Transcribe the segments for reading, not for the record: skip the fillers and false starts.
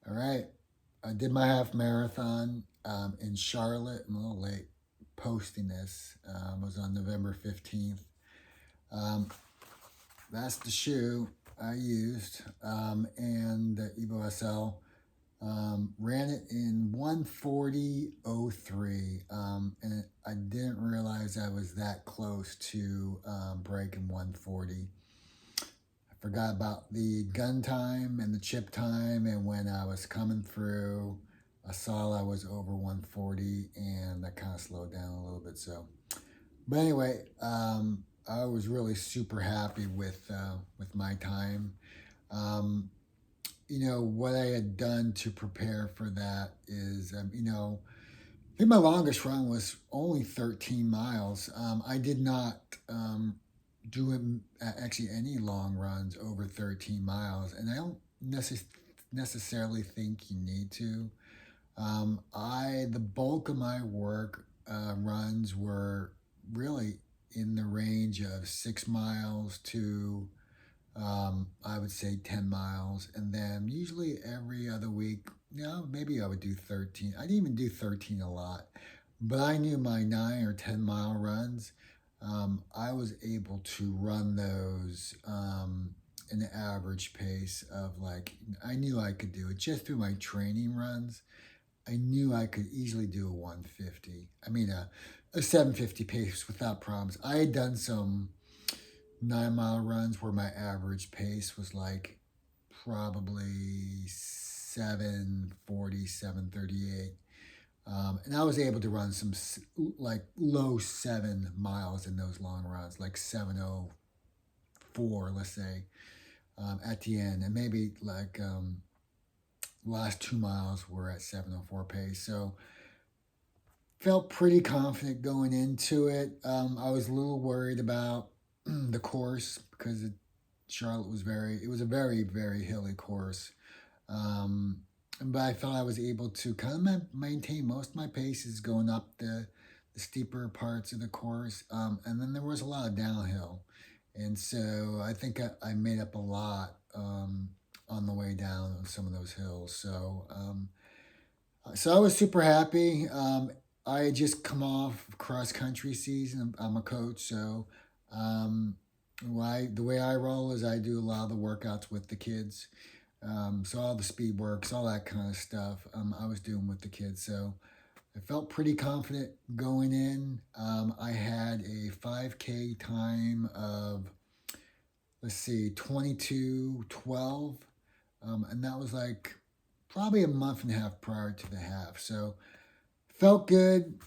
All right. I did my half marathon in Charlotte. I'm a little late posting this. It was on November 15th. Um, that's the shoe I used, and the EVO SL. Ran it in 1:40:03, and I didn't realize I was that close to breaking 140. I forgot about the gun time and the chip time, and when I was coming through, I saw I was over 140, and that kind of slowed down a little bit. But anyway, I was really super happy with my time. Um, what I had done to prepare for that is, I think my longest run was only 13 miles. I did not do actually any long runs over 13 miles, and I don't necessarily think you need to. The bulk of my work runs were really in the range of 6 miles to I would say 10 miles. And then usually every other week, maybe I would do 13. I didn't even do 13 a lot, but I knew my 9 or 10 mile runs. I was able to run those an average pace of like, I knew I could do it just through my training runs. I knew I could easily do a 150. I mean, a 750 pace without problems. I had done some 9 mile runs where my average pace was like probably 740, 738. And I was able to run some like low 7 miles in those long runs, like 704, let's say, at the end. And maybe like last 2 miles were at 704 pace. So felt pretty confident going into it. I was a little worried about the course because Charlotte it was a very, very hilly course. Um, but I felt I was able to kind of maintain most of my paces going up the steeper parts of the course. And then there was a lot of downhill. And so I think I made up a lot on the way down on some of those hills. So I was super happy. I had just come off cross country season. I'm a coach, so um, the way I roll is I do a lot of the workouts with the kids. So all the speed works, all that kind of stuff, I was doing with the kids. So I felt pretty confident going in. I had a 5K time of, let's see, 22:12, and that was like probably a month and a half prior to the half. So felt good.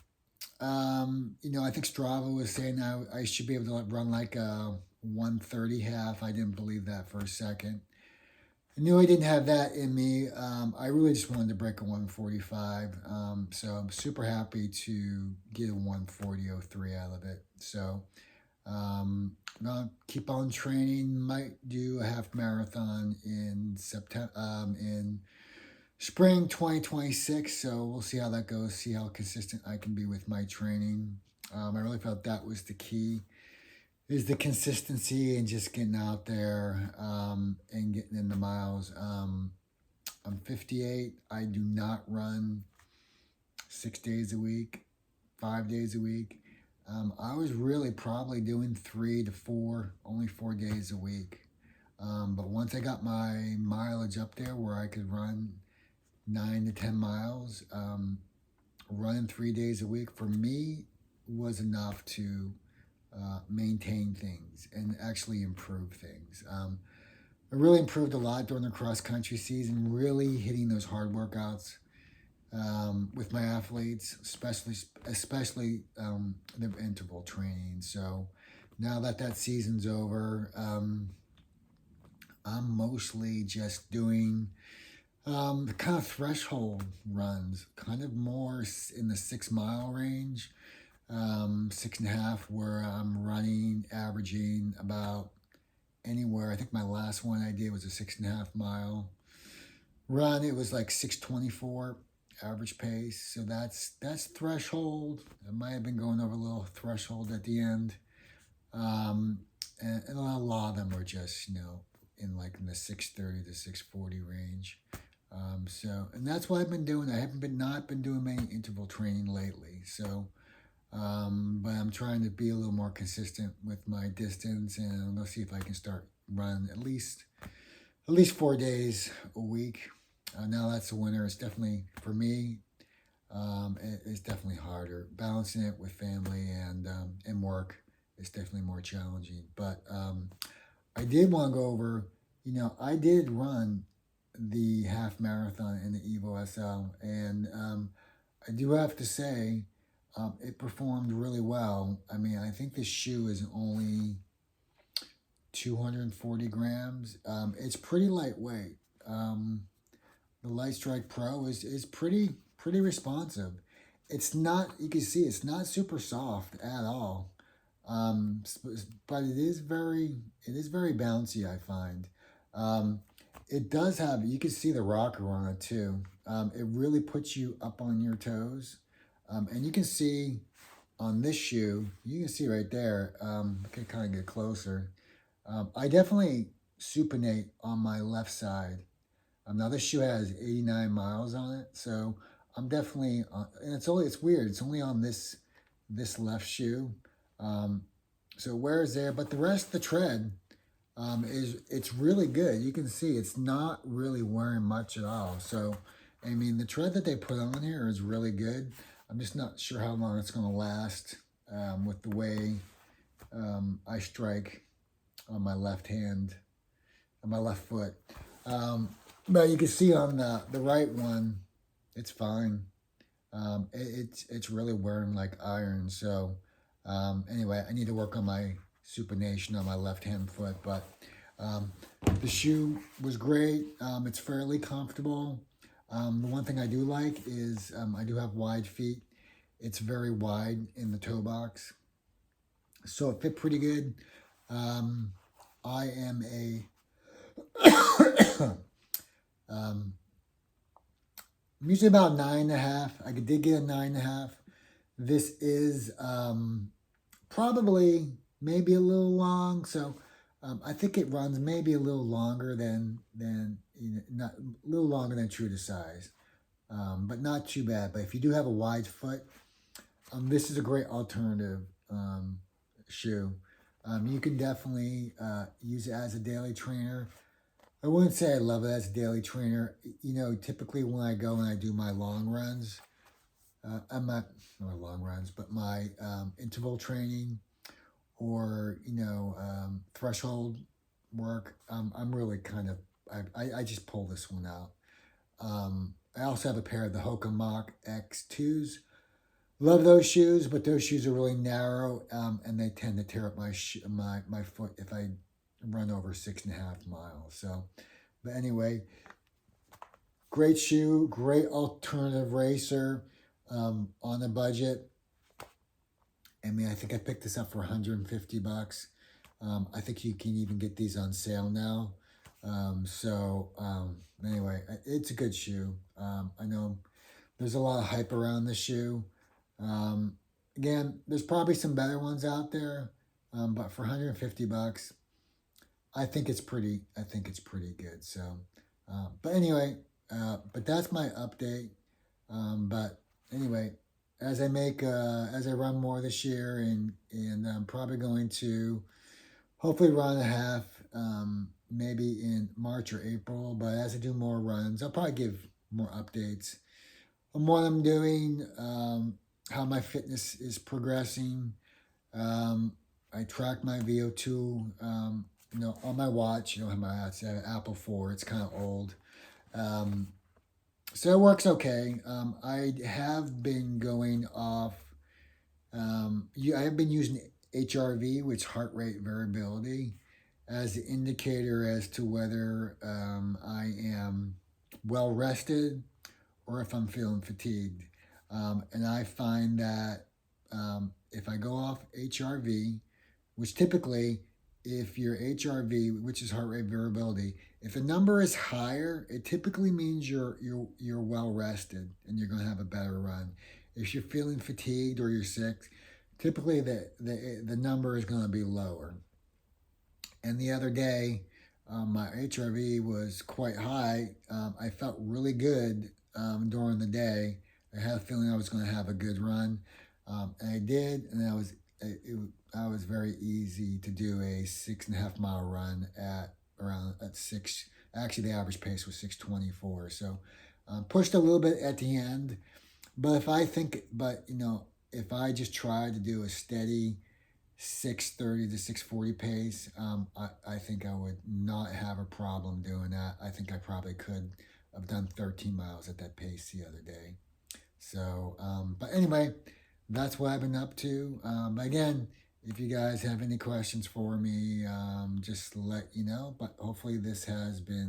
I think Strava was saying I should be able to run like a 130 half. I didn't believe that for a second. I knew I didn't have that in me. I really just wanted to break a 145. So I'm super happy to get a 140:03 out of it. So I'm gonna keep on training. Might do a half marathon in September, in spring 2026. So we'll see how that goes. See how consistent I can be with my training. I really felt that was the key, is the consistency and just getting out there and getting in the miles. I'm 58. I do not run 6 days a week, 5 days a week. I was really probably doing 3 to 4, only 4 days a week. But once I got my mileage up there where I could run 9 to 10 miles, running 3 days a week for me was enough to maintain things and actually improve things. I really improved a lot during the cross country season, really hitting those hard workouts with my athletes, especially the interval training. So now that season's over, I'm mostly just doing the kind of threshold runs, kind of more in the 6 mile range, 6.5, where I'm running, averaging about anywhere. I think my last one I did was a 6.5 mile run. It was like 6:24 average pace. So that's threshold. I might have been going over a little threshold at the end. And a lot of them were just in like in the 6:30 to 6:40 range. And that's what I've been doing. I haven't been not been doing many interval training lately. But I'm trying to be a little more consistent with my distance, and I'm gonna see if I can start running at least 4 days a week. Now that's the winter. It's definitely for me. It's definitely harder balancing it with family and work. It's definitely more challenging. But I did want to go over. I did run the half marathon in the EVO SL, and I do have to say, it performed really well. I mean, I think this shoe is only 240 grams. It's pretty lightweight. The Light Strike Pro is pretty responsive. It's not, you can see it's not super soft at all. But it is very bouncy, I find. It does have, you can see the rocker on it too. It really puts you up on your toes. And you can see on this shoe, you can see right there, I can kind of get closer. I definitely supinate on my left side. Now this shoe has 89 miles on it, so I'm definitely, and it's weird. It's only on this left shoe, um, so it wears there. But the rest of the tread, it's really good. You can see it's not really wearing much at all. So, I mean, the tread that they put on here is really good. I'm just not sure how long it's going to last with the way I strike on my left hand, on my left foot. But you can see on the right one, it's fine. It's really wearing like iron. So anyway, I need to work on my supination on my left hand foot. But the shoe was great. It's fairly comfortable. The one thing I do like is I do have wide feet. It's very wide in the toe box, so it fit pretty good. I am a I'm usually about 9.5. I did get a 9.5. This is probably maybe a little long, so I think it runs maybe a little longer than not a little longer than true to size, but not too bad. But if you do have a wide foot, this is a great alternative shoe. You can definitely use it as a daily trainer. I wouldn't say I love it as a daily trainer. Typically when I go and I do my long runs, I'm not my long runs, but my interval training or threshold work. I'm really kind of I just pull this one out. I also have a pair of the Hoka Mach X2s. Love those shoes, but those shoes are really narrow, and they tend to tear up my foot if I run over 6.5 miles. So, but anyway, great shoe, great alternative racer on a budget. I mean, I think I picked this up for $150. I think you can even get these on sale now. Anyway, it's a good shoe. I know there's a lot of hype around the shoe. Again, there's probably some better ones out there, but for $150, I think it's pretty good. So, but anyway, but that's my update. But anyway, as I run more this year, and I'm probably going to hopefully run a half, maybe in March or April. But as I do more runs, I'll probably give more updates on what I'm doing, how my fitness is progressing. I track my VO2, on my watch. Have my watch. I have an Apple 4. It's kind of old. So it works okay. I have been going off. I have been using HRV, which heart rate variability, as the indicator as to whether I am well rested or if I'm feeling fatigued. And I find that if I go off HRV, which typically, if your HRV, which is heart rate variability, if the number is higher, it typically means you're well rested and you're going to have a better run. If you're feeling fatigued or you're sick, typically the number is going to be lower. And the other day, my HRV was quite high. I felt really good during the day. I had a feeling I was going to have a good run, and I did. And I was very easy to do a 6.5 mile run at around at six. Actually, the average pace was 6:24. So pushed a little bit at the end, but if I just tried to do a steady 6:30 to 6:40 pace, I think I would not have a problem doing that. I think I probably could have done 13 miles at that pace the other day. So, but anyway, that's what I've been up to. But again, if you guys have any questions for me, just let you know. But hopefully, this has been